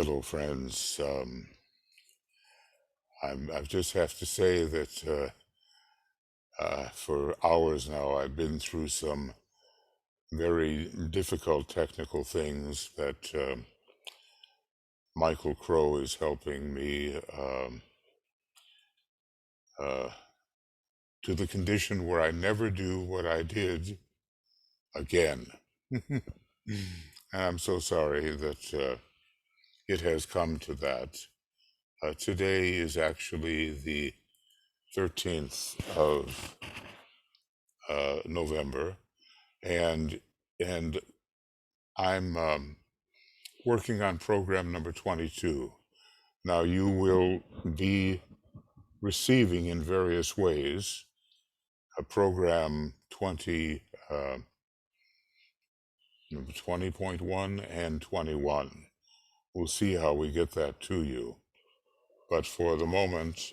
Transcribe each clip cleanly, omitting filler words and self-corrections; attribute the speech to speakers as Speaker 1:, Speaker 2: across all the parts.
Speaker 1: Hello, friends. I just have to say that for hours now I've been through some very difficult technical things that Michael Crow is helping me uh, to the condition where I never do what I did again. And I'm so sorry that it has come to that. Today is actually the 13th of November, and and I'm working on program number 22. Now you will be receiving in various ways a program 20.1 and 21. We'll see how we get that to you. But for the moment,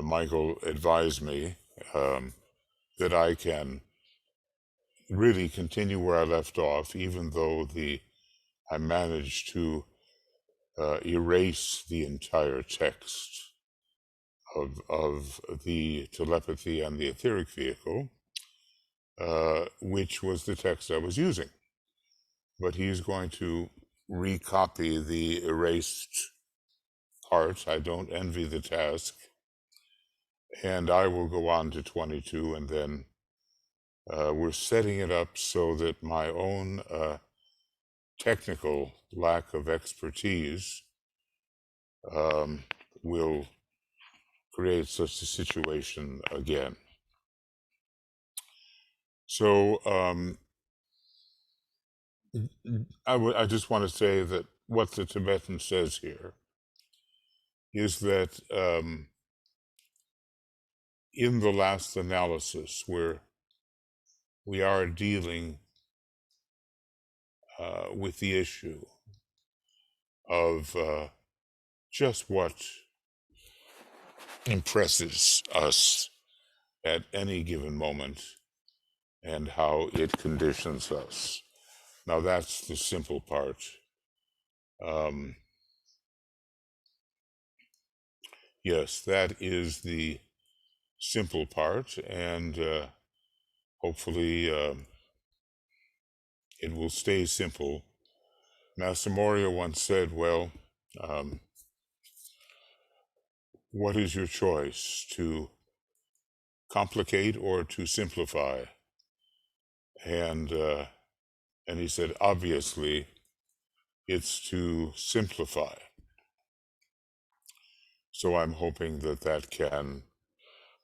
Speaker 1: Michael advised me that I can really continue where I left off, even though I managed to erase the entire text of the telepathy and the etheric vehicle, which was the text I was using. But he's going to recopy the erased part. I don't envy the task. And I will go on to 22, and then we're setting it up so that my own technical lack of expertise will create such a situation again. So I just want to say that what the Tibetan says here is that in the last analysis, where we are dealing with the issue of just what impresses us at any given moment and how it conditions us. Now that's the simple part. Yes, that is the simple part, and hopefully it will stay simple. Master Moria once said, well, what is your choice, to complicate or to simplify? And he said, obviously, it's to simplify. So I'm hoping that that can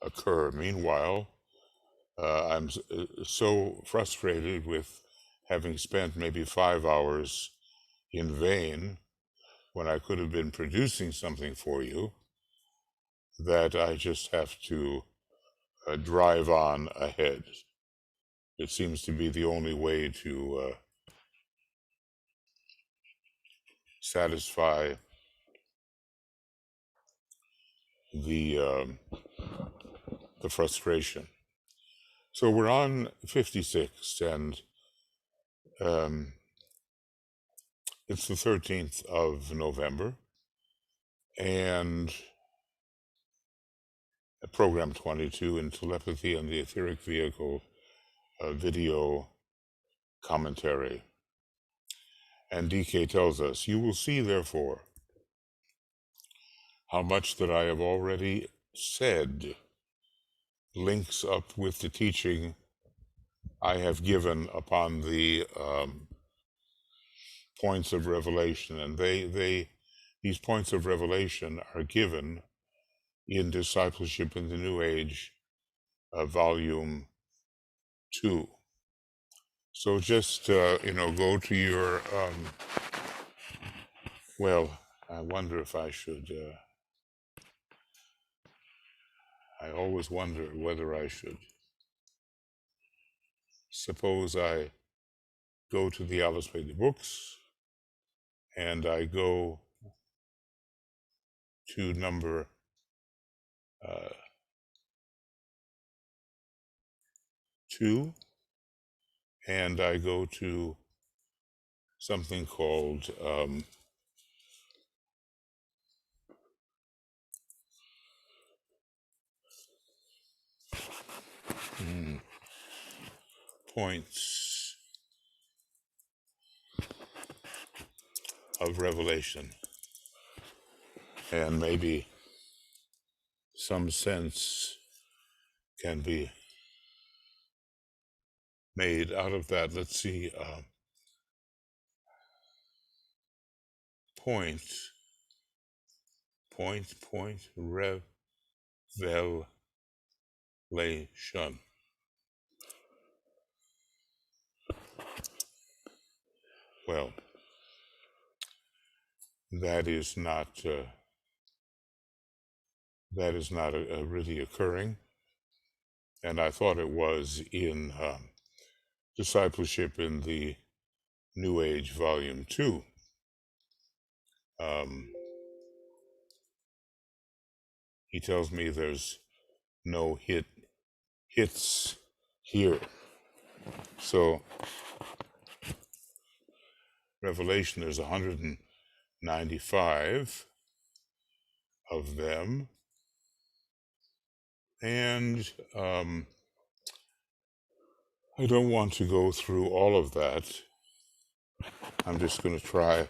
Speaker 1: occur. Meanwhile, I'm so frustrated with having spent maybe 5 hours in vain when I could have been producing something for you, that I just have to drive on ahead. It seems to be the only way to satisfy the frustration. So we're on 56, and it's the 13th of November, and program 22 in Telepathy and the Etheric Vehicle video commentary. And DK tells us, you will see, therefore, how much that I have already said links up with the teaching I have given upon the points of revelation. And these points of revelation are given in Discipleship in the New Age, volume 2. So just, go to your, well, I wonder if I should, I always wonder whether I should. Suppose I go to the Alice Bailey books, and I go to number 2, and I go to something called points of revelation, and maybe some sense can be made out of that. Let's see, point, revelation. Well, that is not really occurring, and I thought it was in Discipleship in the New Age, Volume 2. He tells me there's no hits here. So Revelation, there's 195 of them, and I don't want to go through all of that. I'm just going to try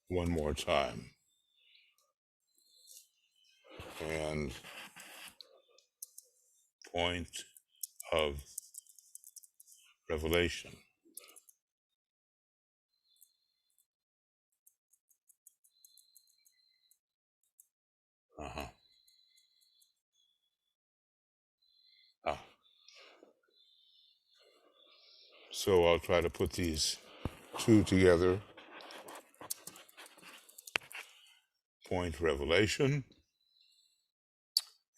Speaker 1: one more time. And point of revelation. So I'll try to put these two together. Point revelation.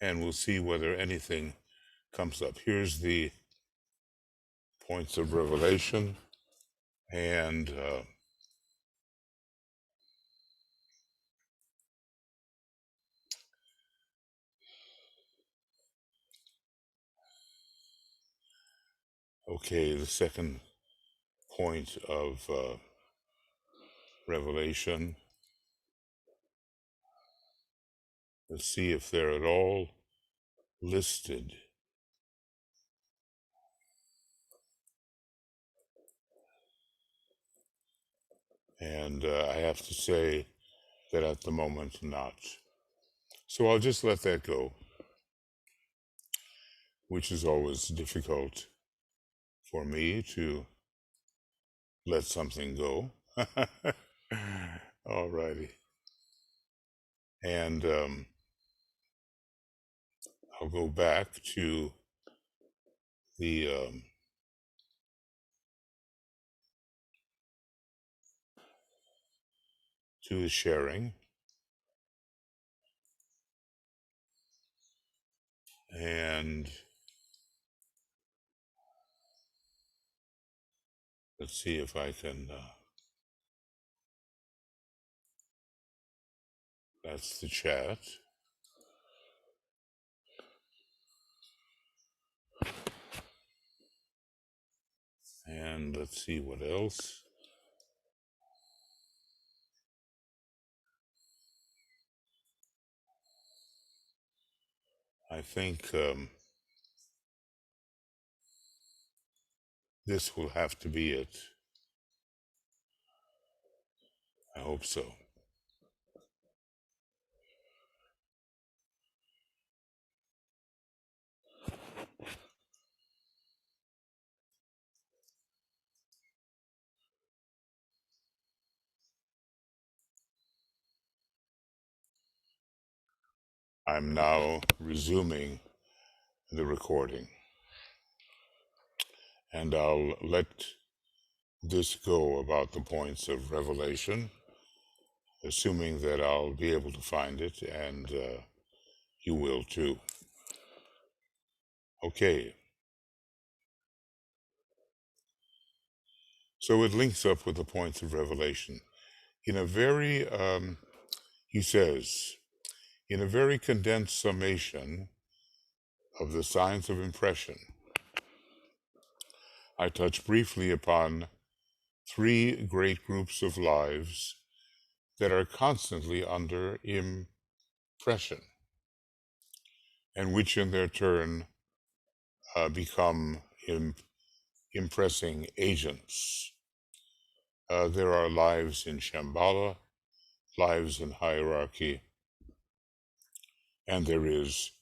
Speaker 1: And we'll see whether anything comes up. Here's the points of revelation. And okay, the second point of revelation. Let's see if they're at all listed. And I have to say that at the moment, not. So I'll just let that go, which is always difficult for me to let something go. All righty. And I'll go back to the sharing. And let's see if I can, that's the chat. And let's see what else. I think this will have to be it. I hope so. I'm now resuming the recording. And I'll let this go about the points of revelation, assuming that I'll be able to find it, and you will too. Okay. So it links up with the points of revelation. In a very, he says, in a very condensed summation of the science of impression, I touch briefly upon three great groups of lives that are constantly under impression, and which in their turn become impressing agents. There are lives in Shambhala, lives in hierarchy, and there is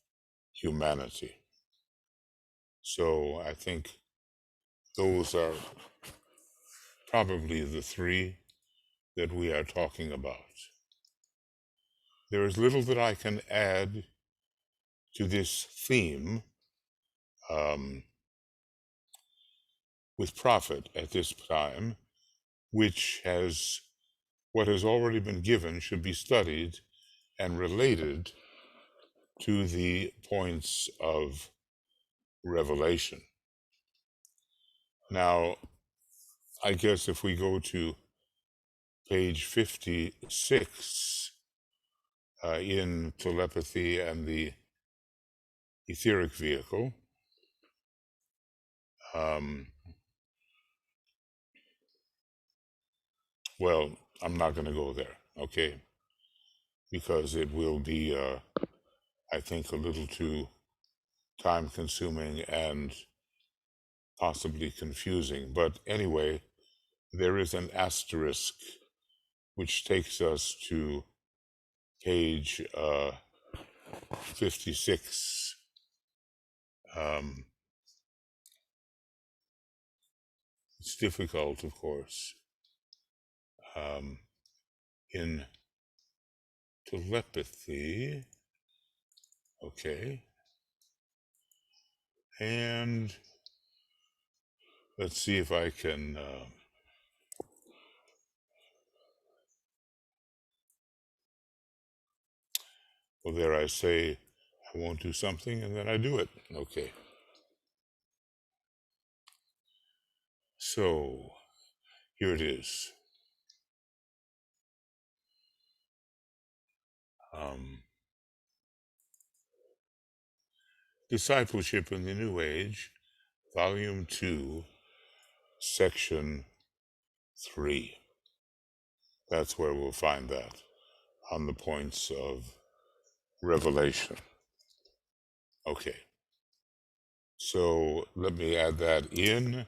Speaker 1: humanity. So I think those are probably the three that we are talking about. There is little that I can add to this theme with profit at this time, which has what has already been given should be studied and related to the points of revelation. Now, I guess if we go to page 56 in Telepathy and the Etheric Vehicle, well, I'm not going to go there, okay? Because it will be, I think, a little too time-consuming and possibly confusing. But anyway, there is an asterisk which takes us to page 56. It's difficult, of course, in telepathy. Okay. And let's see if I can... well, there I say I won't do something, and then I do it. Okay. So, here it is. Discipleship in the New Age, Volume 2, Section 3. That's where we'll find that, on the points of revelation. Okay. So let me add that in.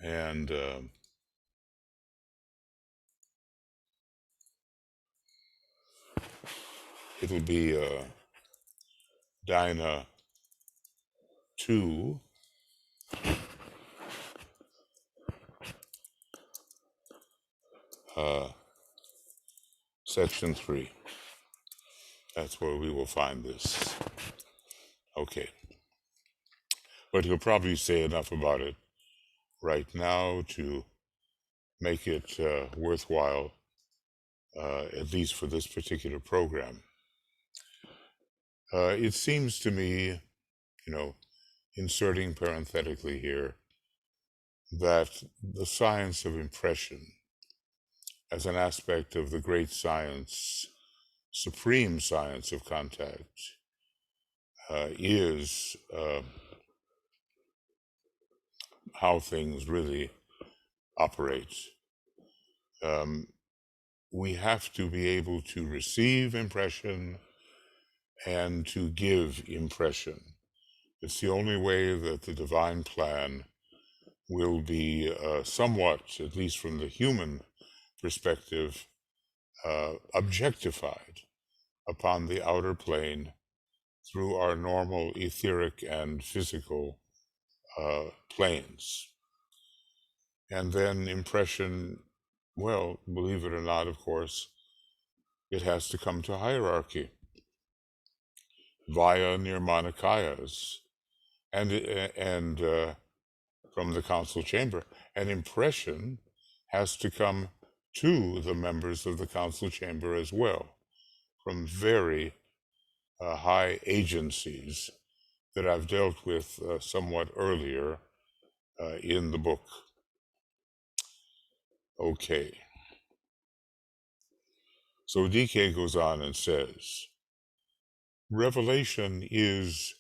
Speaker 1: And it'll be Dyna 2, Section 3. That's where we will find this. Okay. But he'll probably say enough about it right now to make it worthwhile, at least for this particular program. It seems to me, inserting parenthetically here, that the science of impression as an aspect of the great science, supreme science of contact, is how things really operate. We have to be able to receive impression and to give impression. It's the only way that the divine plan will be somewhat, at least from the human perspective, objectified upon the outer plane through our normal etheric and physical planes. And then impression, well, believe it or not, of course, it has to come to hierarchy via nirmanakayas and from the council chamber. An impression has to come to the members of the council chamber as well, from very high agencies that I've dealt with somewhat earlier in the book. Okay. So DK goes on and says, revelation is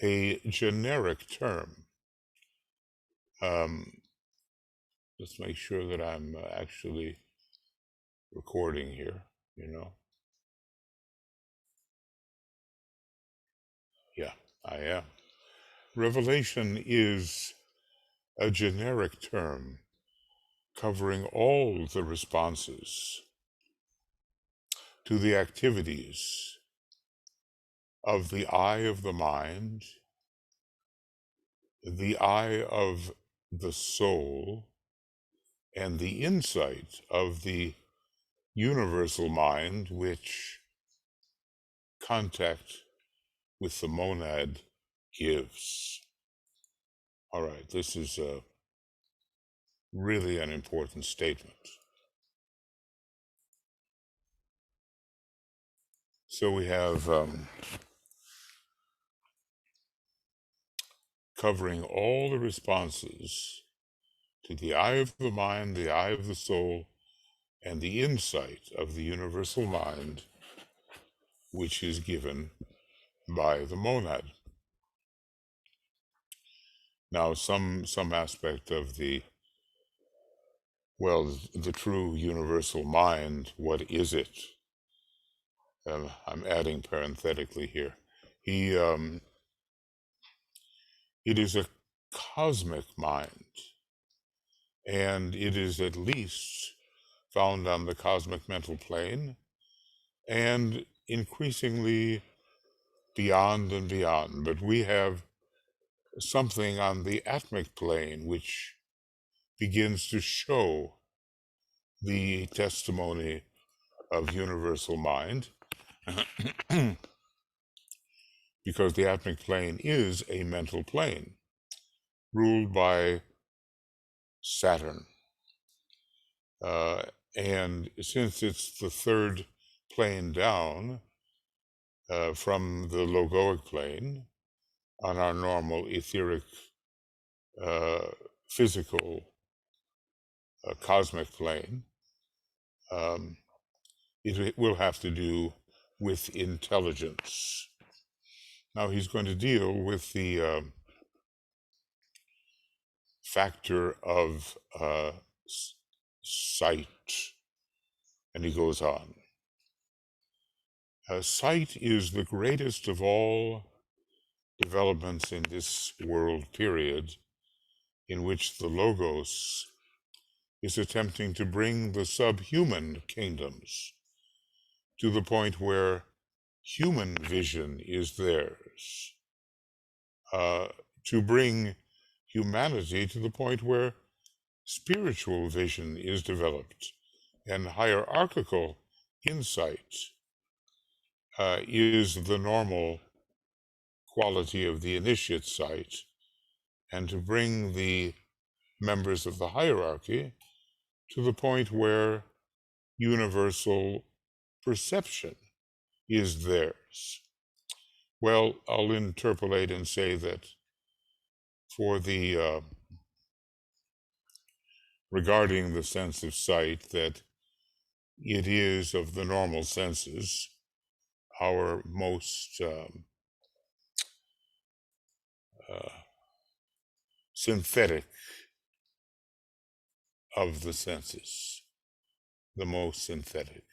Speaker 1: a generic term. Let's make sure that I'm actually recording here, Yeah, I am. Revelation is a generic term covering all the responses to the activities of the eye of the mind, the eye of the soul, and the insight of the universal mind, which contact with the monad gives. All right, this is really an important statement. So we have covering all the responses to the eye of the mind, the eye of the soul, and the insight of the universal mind, which is given by the monad. Now, some aspect of the true universal mind, what is it? I'm adding parenthetically here. It is a cosmic mind, and it is at least found on the cosmic mental plane, and increasingly beyond and beyond. But we have something on the atmic plane which begins to show the testimony of universal mind, because the atmic plane is a mental plane ruled by Saturn. And since it's the third plane down from the logoic plane on our normal etheric, physical, cosmic plane, it will have to do with intelligence. Now he's going to deal with the factor of sight, and he goes on. Sight is the greatest of all developments in this world period, in which the Logos is attempting to bring the subhuman kingdoms to the point where human vision is theirs, to bring humanity to the point where spiritual vision is developed, and hierarchical insight is the normal quality of the initiate sight, and to bring the members of the hierarchy to the point where universal perception is theirs. Well, I'll interpolate and say that for the regarding the sense of sight, that it is of the normal senses our most synthetic of the senses, the most synthetic.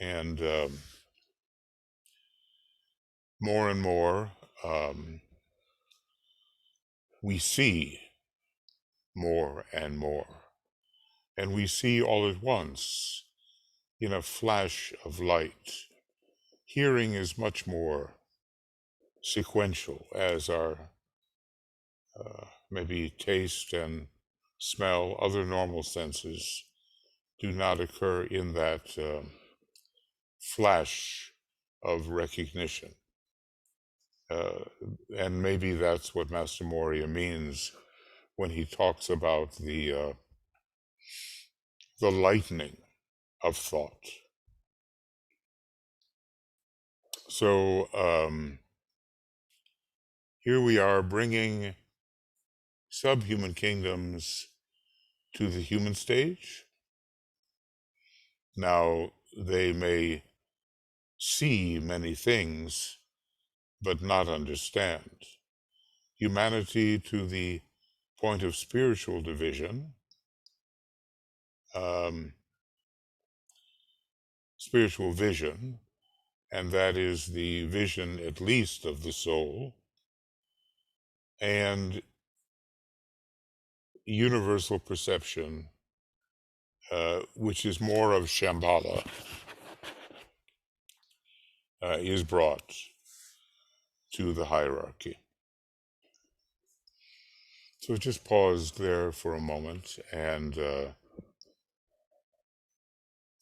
Speaker 1: And more and more, we see more and more, and we see all at once in a flash of light. Hearing is much more sequential, as our maybe taste and smell, other normal senses, do not occur in that flash of recognition. And maybe that's what Master Moria means when he talks about the lightening of thought. So here we are bringing subhuman kingdoms to the human stage. Now, they may see many things, but not understand. Humanity to the point of spiritual division, spiritual vision, and that is the vision at least of the soul, and universal perception, which is more of Shambhala, is brought to the hierarchy. So just pause there for a moment and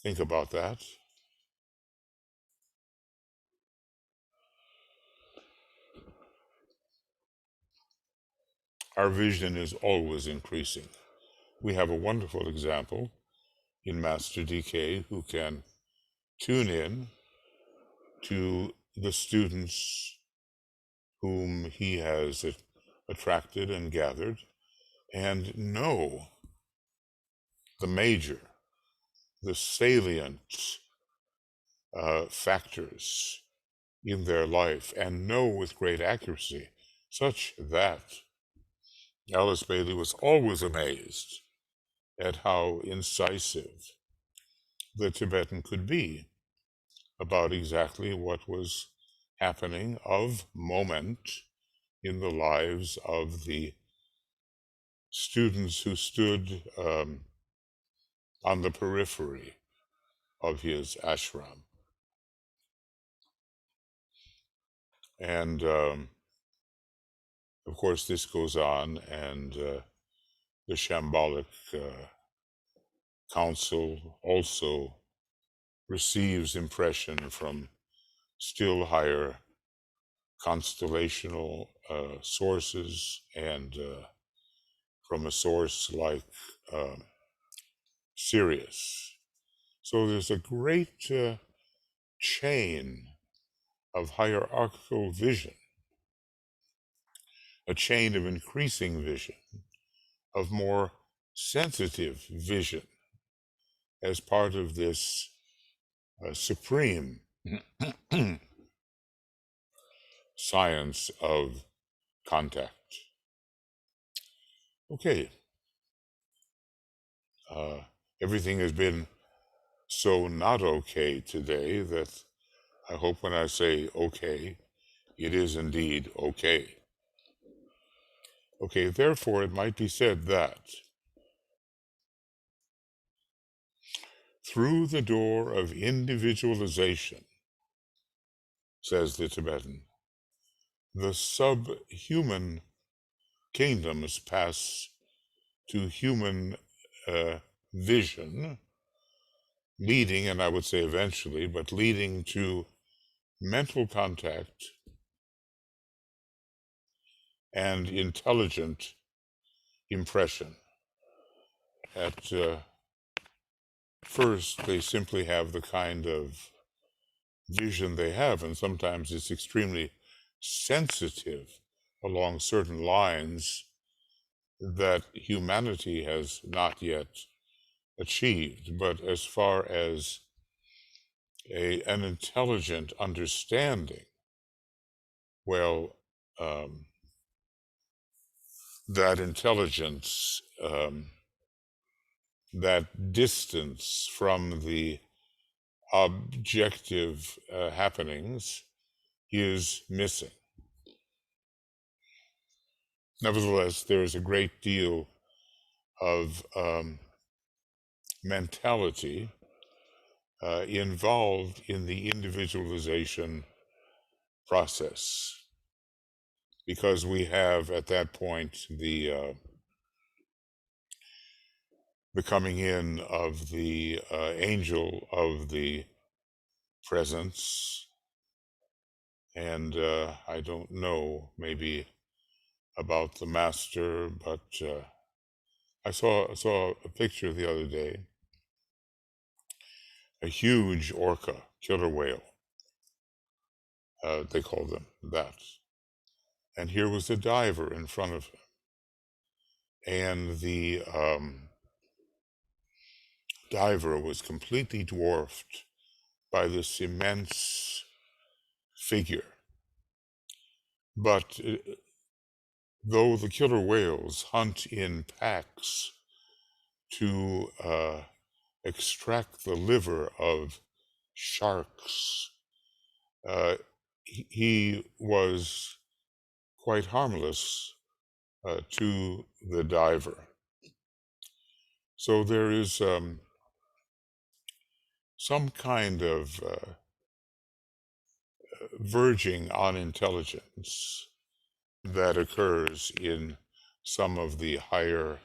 Speaker 1: think about that. Our vision is always increasing. We have a wonderful example in Master DK who can tune in to the students whom he has attracted and gathered and know the major, the salient factors in their life, and know with great accuracy, such that Alice Bailey was always amazed at how incisive the Tibetan could be about exactly what was happening of moment in the lives of the students who stood on the periphery of his ashram. And of course, this goes on, and the Shambhalic Council also receives impression from still higher constellational sources, and from a source like Sirius. So there's a great chain of hierarchical vision, a chain of increasing vision, of more sensitive vision as part of this supreme science of contact. Okay. Everything has been so not okay today that I hope when I say okay, it is indeed okay. Okay, therefore it might be said that through the door of individualization, says the Tibetan, the subhuman kingdoms pass to human vision, leading, and I would say eventually, but leading to mental contact and intelligent impression. At first, they simply have the kind of vision they have, and sometimes it's extremely sensitive along certain lines that humanity has not yet achieved. But as far as an intelligent understanding, well, that intelligence, that distance from the objective happenings is missing. Nevertheless, there is a great deal of mentality involved in the individualization process, because we have at that point the coming in of the angel of the presence, and I don't know maybe about the master, but I saw a picture the other day, a huge orca, killer whale, they call them that. And here was a diver in front of him. And the diver was completely dwarfed by this immense figure. But though the killer whales hunt in packs to extract the liver of sharks, he was quite harmless to the diver. So there is some kind of verging on intelligence that occurs in some of the higher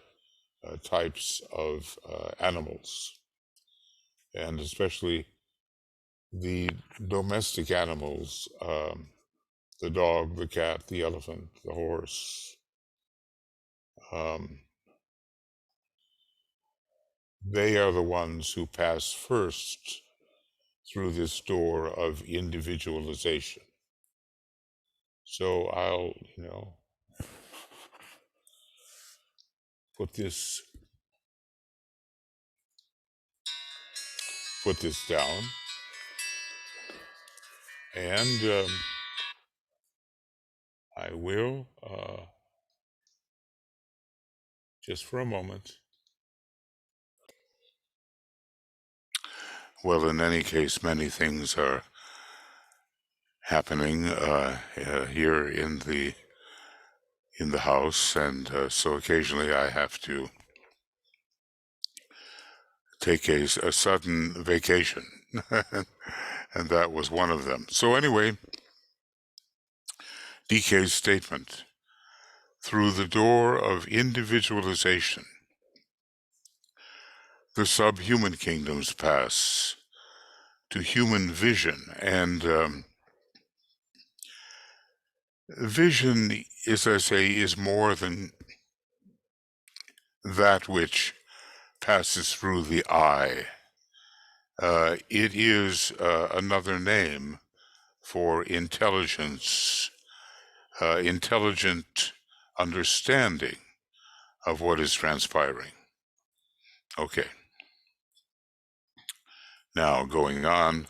Speaker 1: types of animals, and especially the domestic animals, the dog, the cat, the elephant, the horse. They are the ones who pass first through this door of individualization. So I'll, put this down, and I will, just for a moment. Well, in any case, many things are happening here in the house, and so occasionally I have to take a sudden vacation, and that was one of them. So anyway, DK's statement: through the door of individualization, the subhuman kingdoms pass to human vision, and vision, as I say, is more than that which passes through the eye. It is another name for intelligence, intelligent understanding of what is transpiring. Okay. Now, going on,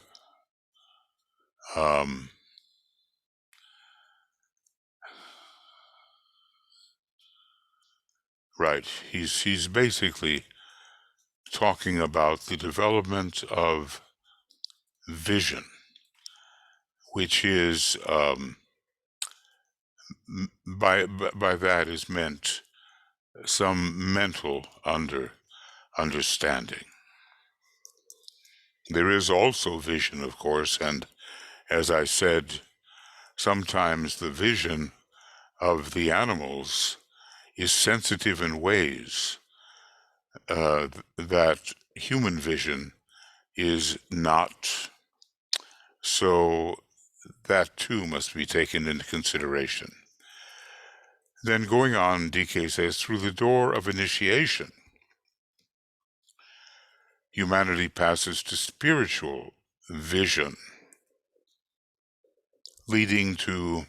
Speaker 1: right, he's basically talking about the development of vision, which is, by that is meant some mental understanding. There is also vision, of course, and as I said, sometimes the vision of the animals is sensitive in ways that human vision is not. So that too must be taken into consideration. Then going on, DK says, through the door of initiation, humanity passes to spiritual vision, leading to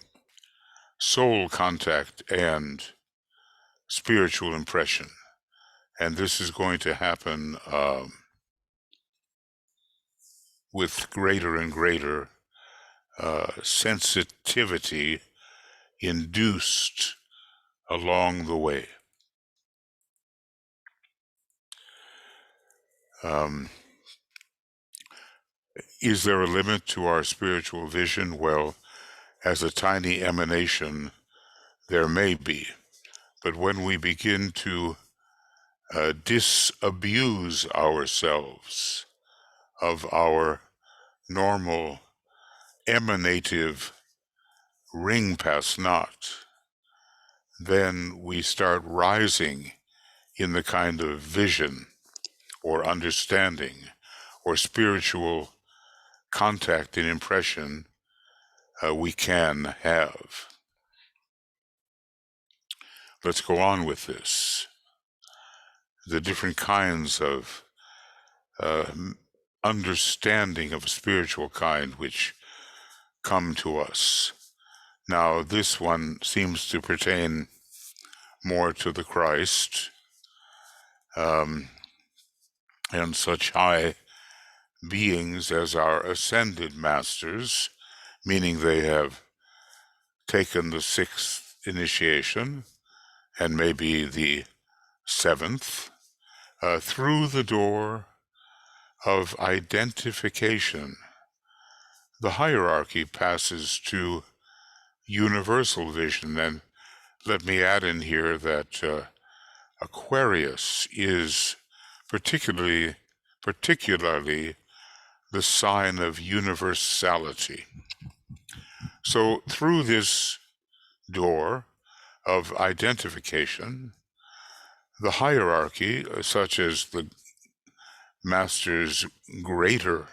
Speaker 1: soul contact and spiritual impression. And this is going to happen with greater and greater sensitivity induced along the way. Is there a limit to our spiritual vision? Well, as a tiny emanation, there may be. But when we begin to disabuse ourselves of our normal emanative ring pass not, then we start rising in the kind of vision or understanding or spiritual contact and impression we can have. Let's go on with this. The different kinds of understanding of a spiritual kind which come to us. Now, this one seems to pertain more to the Christ and such high beings as our ascended masters, meaning they have taken the 6th initiation, and maybe the 7th, through the door of identification, the hierarchy passes to universal vision. And let me add in here that Aquarius is particularly the sign of universality. So through this door of identification, the hierarchy, such as the master's greater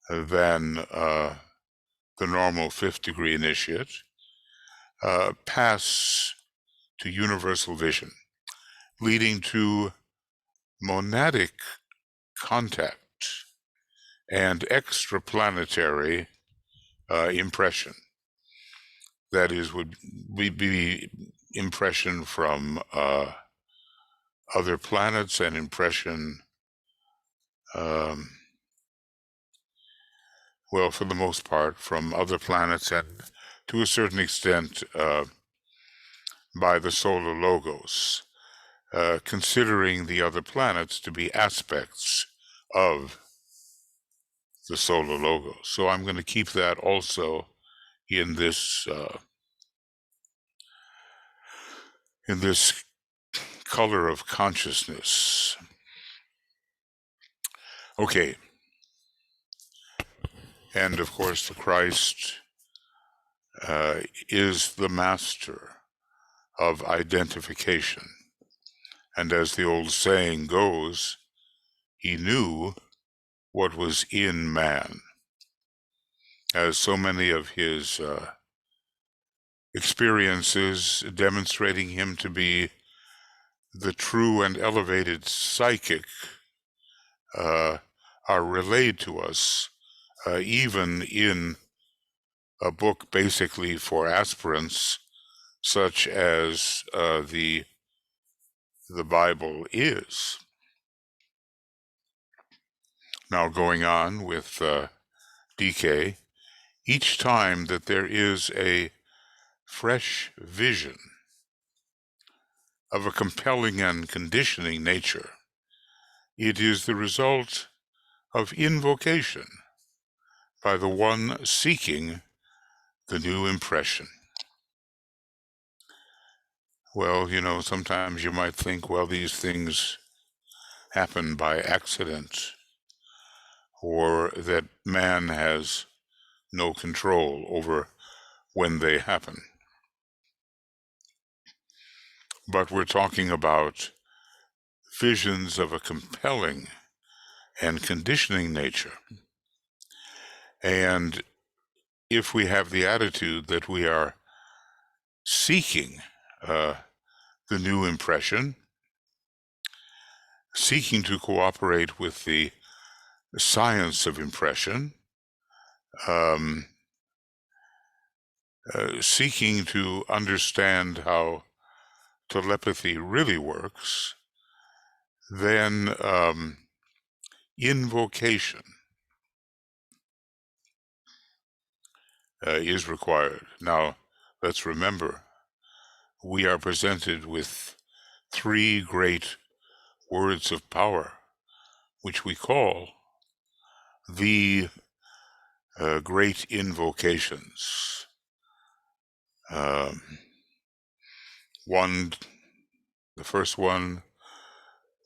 Speaker 1: than the normal 5th degree initiate, pass to universal vision, leading to monadic contact and extra-planetary impression. That is, would be impression from other planets and impression, well, for the most part, from other planets, and to a certain extent by the solar logos, considering the other planets to be aspects of the solar logos. So I'm going to keep that also in this color of consciousness. Okay. And of course, the Christ is the master of identification. And as the old saying goes, he knew what was in man. As so many of his experiences demonstrating him to be the true and elevated psychic are relayed to us, even in a book basically for aspirants, such as the Bible is. Now, going on with DK, each time that there is a fresh vision of a compelling and conditioning nature, it is the result of invocation by the one seeking the new impression. Well, you know, sometimes you might think, well, these things happen by accident, or that man has no control over when they happen. But we're talking about visions of a compelling and conditioning nature. And if we have the attitude that we are seeking the new impression, seeking to cooperate with the science of impression, seeking to understand how telepathy really works, then invocation is required. Now, let's remember, we are presented with 3 great words of power, which we call the great invocations. The first one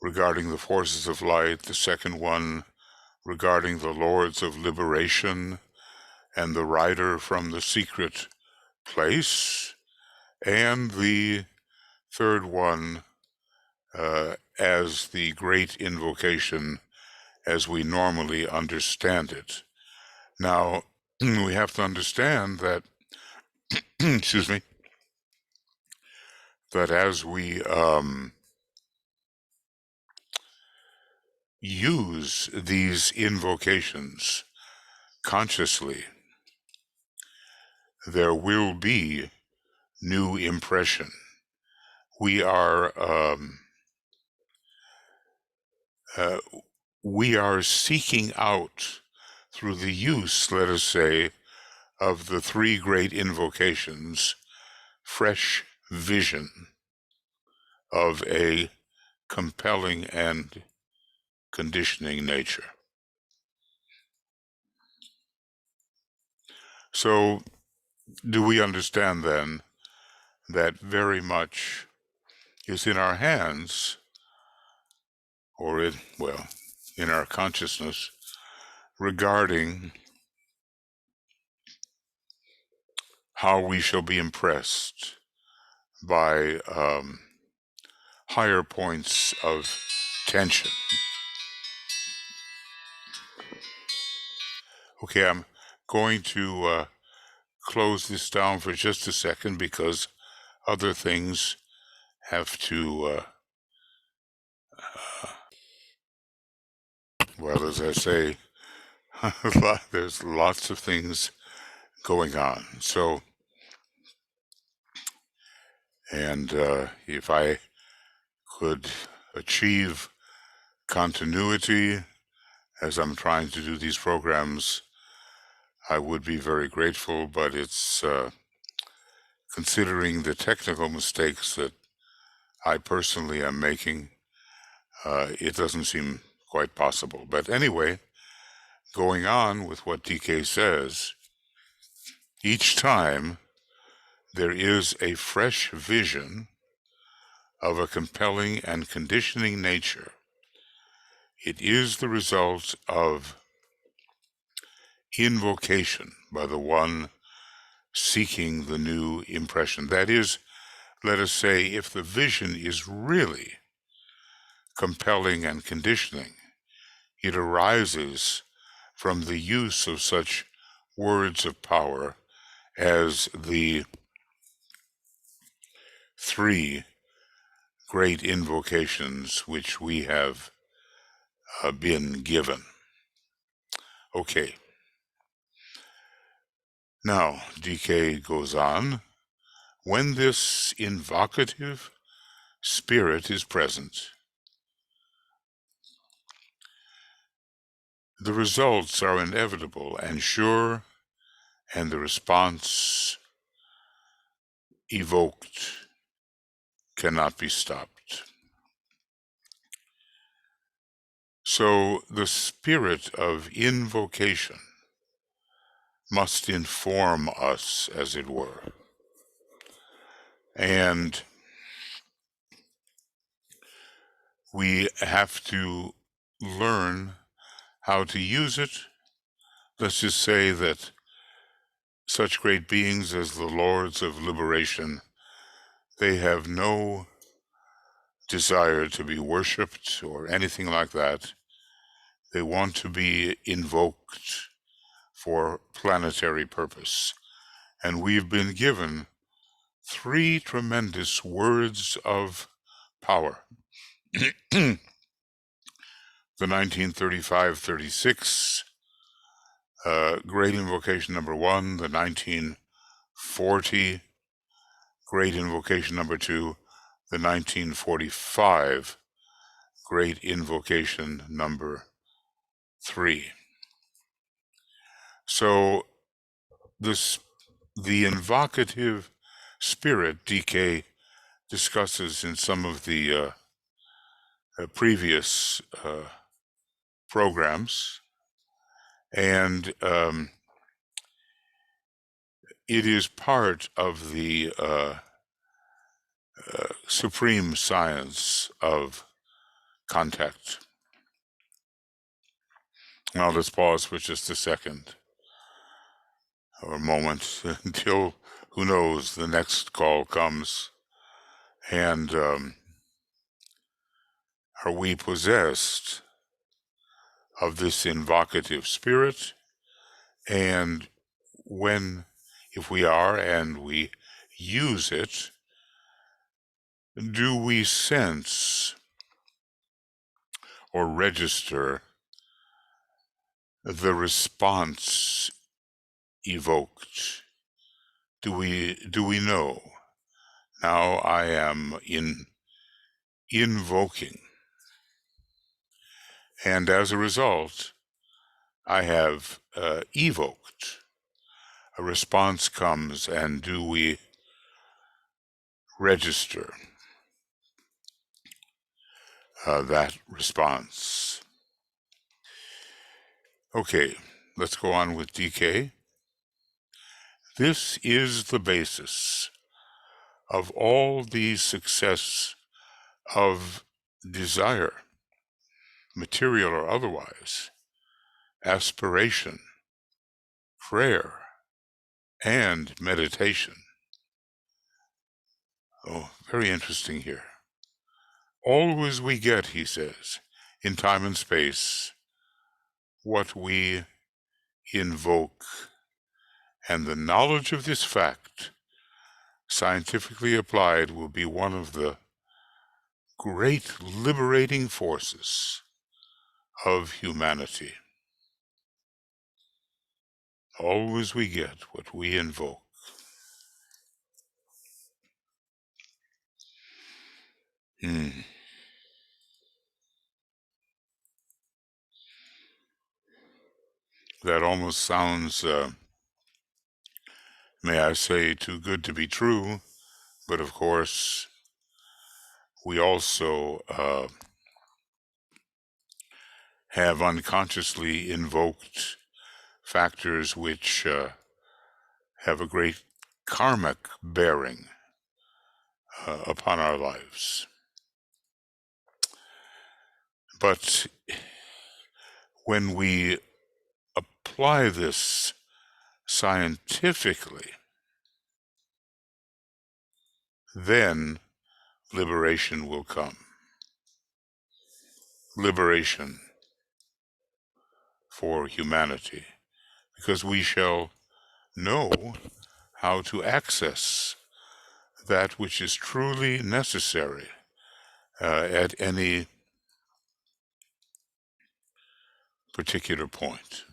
Speaker 1: regarding the forces of light, the second one regarding the lords of liberation and the rider from the secret place, and the third one as the great invocation as we normally understand it. Now, we have to understand that, excuse me, that as we use these invocations consciously, there will be new impression. We are seeking out, through the use, let us say, of the three great invocations, fresh vision of a compelling and conditioning nature. So, do we understand then that very much is in our hands, or in our consciousness, regarding how we shall be impressed by higher points of tension? Okay, I'm going to close this down for just a second because other things have to, well, as I say, there's lots of things going on. So, and if I could achieve continuity as I'm trying to do these programs, I would be very grateful, but it's considering the technical mistakes that I personally am making, it doesn't seem quite possible. But anyway, going on with what DK says, each time there is a fresh vision of a compelling and conditioning nature, it is the result of invocation by the one seeking the new impression. That is, let us say, if the vision is really compelling and conditioning, it arises from the use of such words of power as the three great invocations which we have been given. Okay. Now, DK goes on, when this invocative spirit is present, the results are inevitable and sure, and the response evoked cannot be stopped. So the spirit of invocation must inform us, as it were. And we have to learn how to use it. Let's just say that such great beings as the Lords of Liberation, they have no desire to be worshipped or anything like that. They want to be invoked for planetary purpose. And we've been given three tremendous words of power. The 1935-36 Great Invocation number 1, the 1940 Great Invocation number 2, the 1945 Great Invocation number 3. So the invocative spirit DK discusses in some of the previous programs, and it is part of the supreme science of contact. Now let's pause for just a second or a moment until, who knows, the next call comes. And are we possessed of this invocative spirit? And if we are and we use it, do we sense or register the response evoked? Do we know, now I am invoking, and as a result I have evoked a response comes, and do we register that response? Okay, let's go on with DK. This is the basis of all the success of desire, material or otherwise, aspiration, prayer, and meditation. Oh, very interesting here. Always we get, he says, in time and space, what we invoke, and the knowledge of this fact, scientifically applied, will be one of the great liberating forces of humanity. Always we get what we invoke. That almost sounds, may I say, too good to be true, but of course, we also have unconsciously invoked factors which have a great karmic bearing upon our lives. But when we apply this scientifically, then liberation will come. Liberation for humanity, because we shall know how to access that which is truly necessary at any particular point.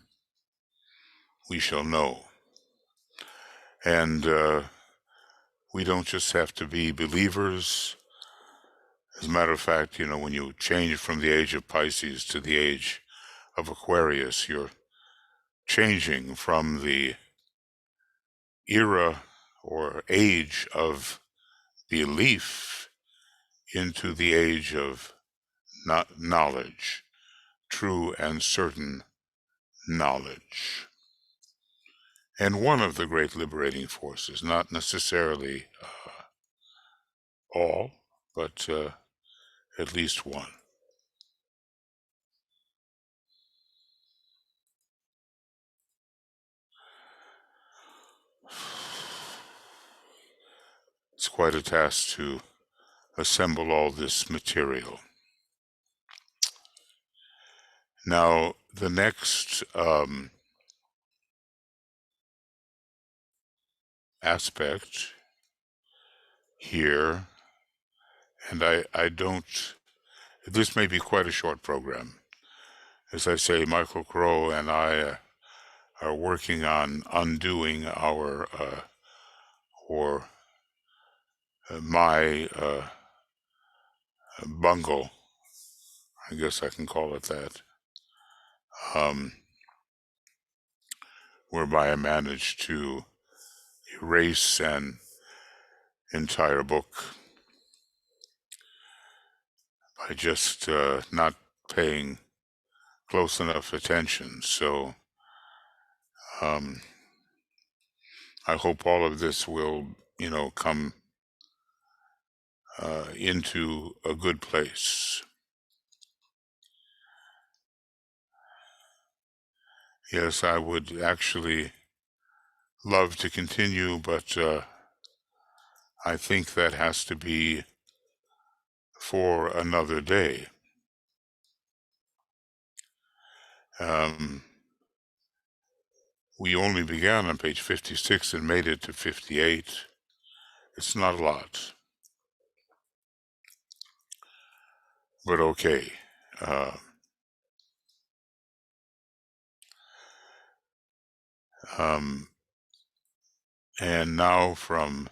Speaker 1: We shall know. And we don't just have to be believers. As a matter of fact, when you change from the age of Pisces to the age of Aquarius, you're changing from the era or age of belief into the age of knowledge, true and certain knowledge. And one of the great liberating forces, not necessarily all, but at least one. It's quite a task to assemble all this material. Now, the next aspect here, and I don't, this may be quite a short program. As I say, Michael Crow and I are working on undoing our, my bungle, I guess I can call it that, whereby I managed to erase an entire book by just not paying close enough attention. So I hope all of this will, come into a good place. Yes, I would actually love to continue, but I think that has to be for another day. We only began on page 56 and made it to 58. It's not a lot. But okay. And now from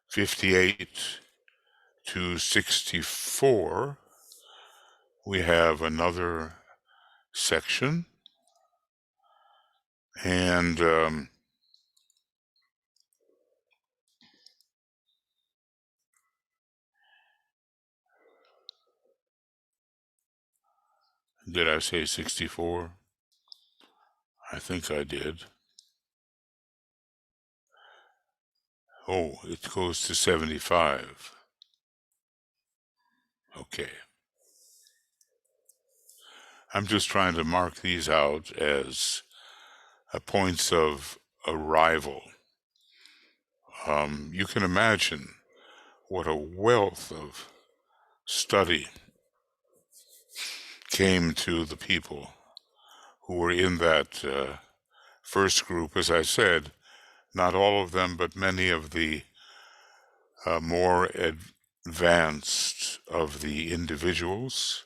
Speaker 1: 58 to 64, we have another section. And Did I say 64? I think I did. Oh, it goes to 75. Okay. I'm just trying to mark these out as points of arrival. You can imagine what a wealth of study came to the people who were in that first group. As I said, not all of them, but many of the more advanced of the individuals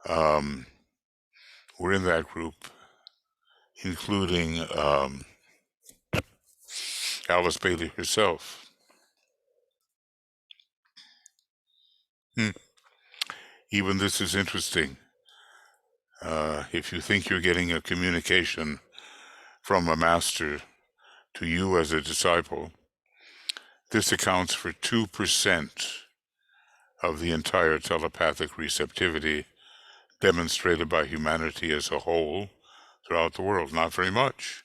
Speaker 1: were in that group, including Alice Bailey herself. Even this is interesting. If you think you're getting a communication from a master to you as a disciple, this accounts for 2% of the entire telepathic receptivity demonstrated by humanity as a whole throughout the world. Not very much.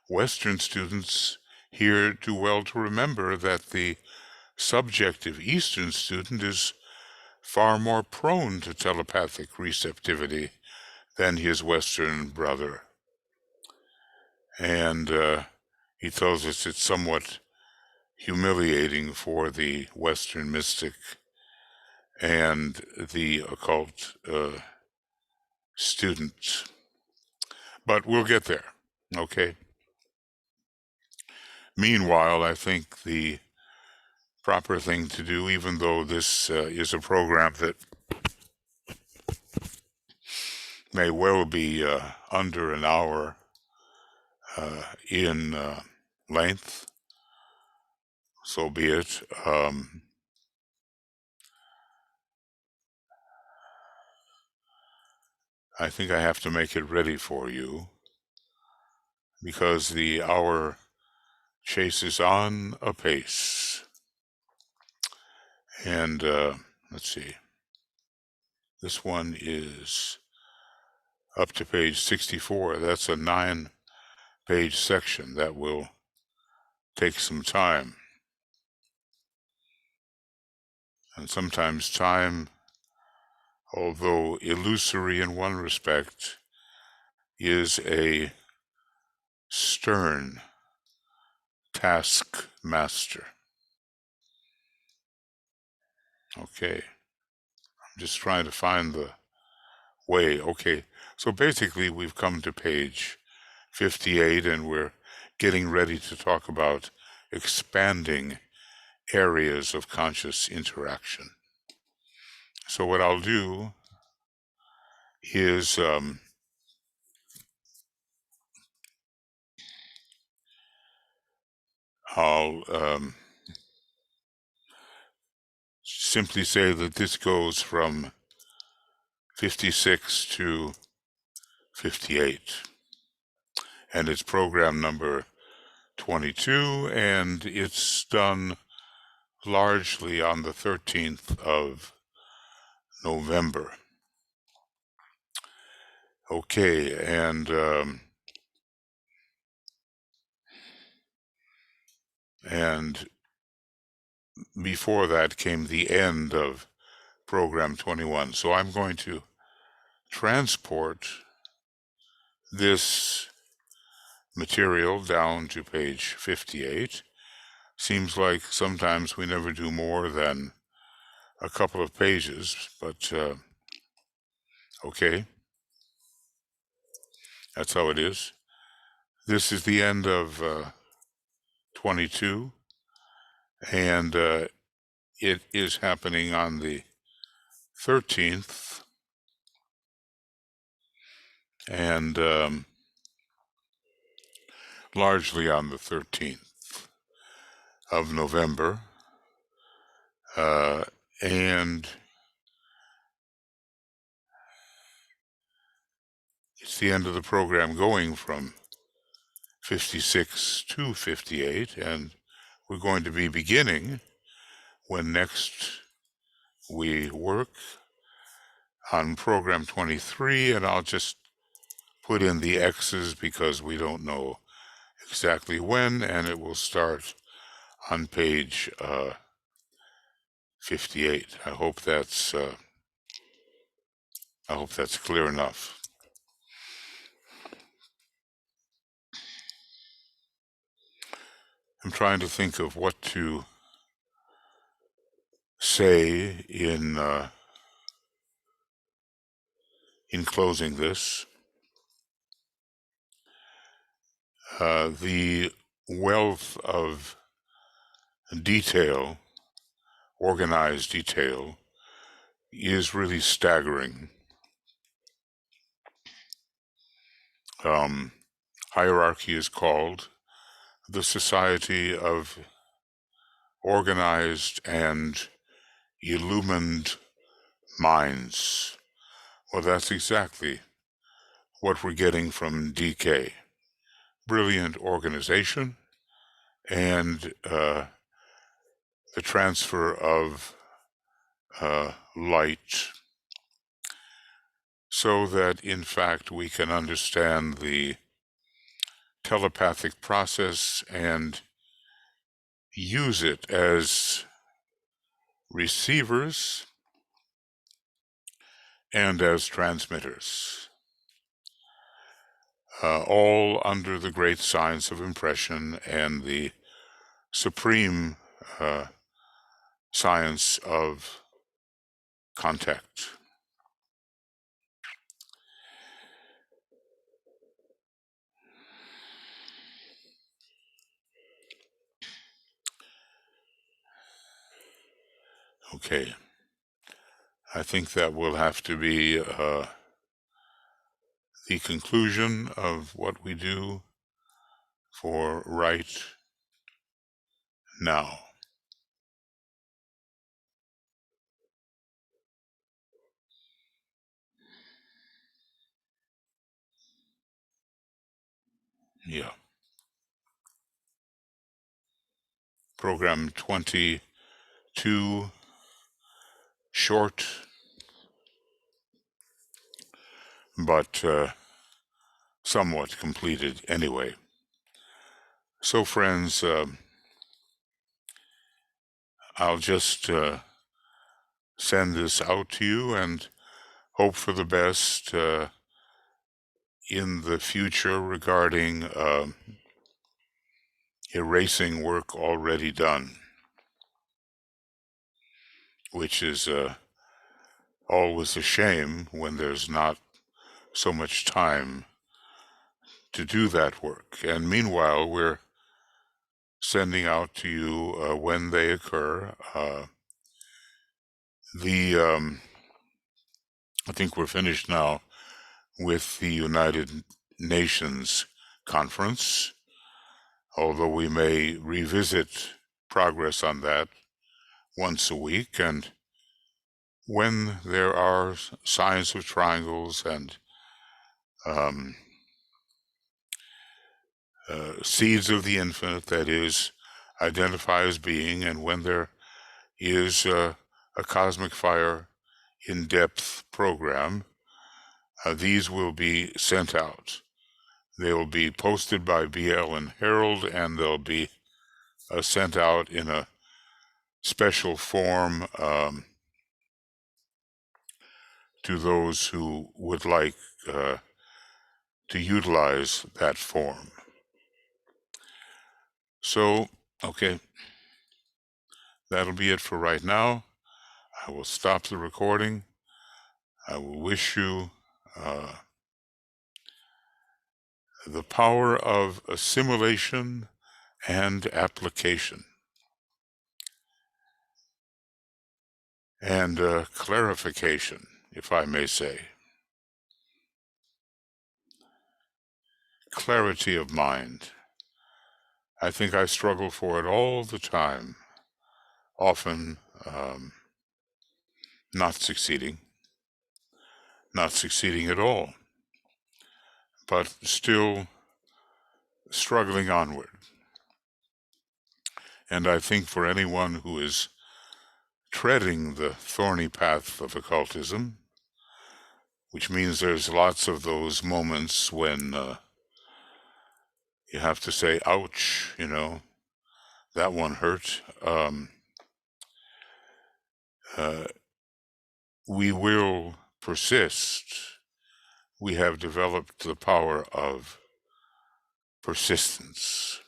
Speaker 1: Western students here do well to remember that the subjective Eastern student is far more prone to telepathic receptivity than his Western brother. And he tells us it's somewhat humiliating for the Western mystic and the occult student. But we'll get there, okay? Meanwhile, I think the proper thing to do, even though this is a program that may well be under an hour in length, so be it. I think I have to make it ready for you because the hour chases on apace. And let's see, this one is up to page 64. That's a 9-page section that will take some time. And sometimes time, although illusory in one respect, is a stern taskmaster. Okay, I'm just trying to find the way. Okay, so basically we've come to page 58 and we're getting ready to talk about expanding areas of conscious interaction. So what I'll do is I'll simply say that this goes from 56 to 58, and it's program number 22, and it's done largely on the 13th of November. Okay, and before that came the end of program 21. So I'm going to transport this material down to page 58. Seems like sometimes we never do more than a couple of pages, but okay, that's how it is. This is the end of 22, and it is happening on the 13th, and largely on the 13th of November, and it's the end of the program going from 56 to 58, and we're going to be beginning when next we work on program 23, and I'll just put in the X's because we don't know exactly when, and it will start on page 58. I hope that's clear enough. I'm trying to think of what to say in closing this. The wealth of detail, organized detail, is really staggering. Hierarchy is called the Society of Organized and Illumined Minds. Well, that's exactly what we're getting from DK. Brilliant organization and the transfer of light so that, in fact, we can understand the telepathic process and use it as receivers and as transmitters, all under the great science of impression and the supreme science of contact. Okay, I think that will have to be the conclusion of what we do for right now. Yeah. Program 22, short, but somewhat completed anyway. So, friends, I'll just send this out to you and hope for the best in the future regarding erasing work already done, which is always a shame when there's not so much time to do that work. And meanwhile, we're sending out to you when they occur. I think we're finished now with the United Nations conference, although we may revisit progress on that once a week. And when there are signs of triangles and seeds of the infinite, that is, identify as being, and when there is a cosmic fire in-depth program, these will be sent out. They will be posted by BL and Herald, and they'll be sent out in a special form to those who would like to utilize that form. So, okay, that'll be it for right now. I will stop the recording. I will wish you the power of assimilation and application, and clarification, if I may say. Clarity of mind. I think I struggle for it all the time, often not succeeding at all, but still struggling onward. And I think for anyone who is treading the thorny path of occultism, which means there's lots of those moments when you have to say, ouch, that one hurt. We will persist. We have developed the power of persistence.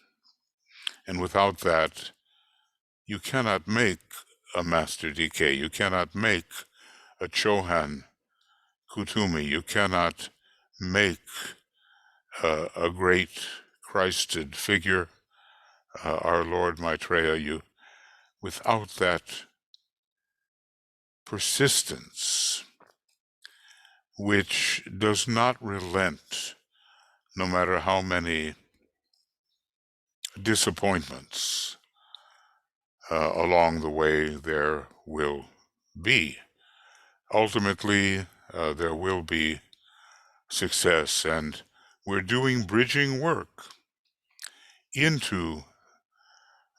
Speaker 1: And without that, you cannot make a Master DK. You cannot make a Chohan Kutumi. You cannot make a great Christed figure, our Lord Maitreya. Without that persistence, which does not relent, no matter how many disappointments along the way there will be. Ultimately, there will be success, and we're doing bridging work into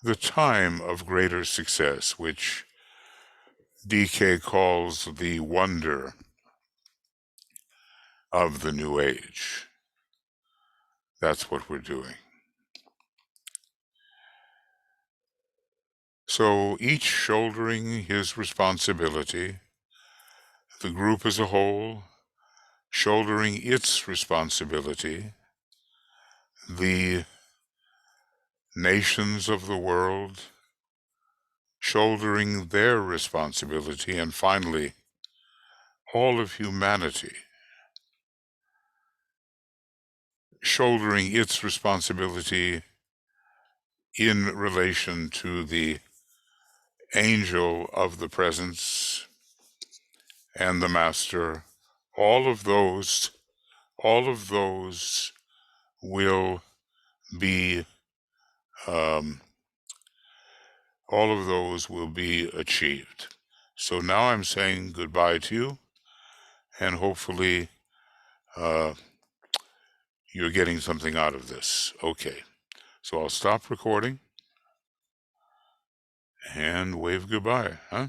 Speaker 1: the time of greater success, which DK calls the wonder of the New Age. That's what we're doing. So each shouldering his responsibility, the group as a whole shouldering its responsibility, the nations of the world shouldering their responsibility, and finally, all of humanity shouldering its responsibility in relation to the angel of the presence and the master. All of those will be achieved. So now I'm saying goodbye to you, and hopefully you're getting something out of this. Okay, so I'll stop recording and wave goodbye, huh?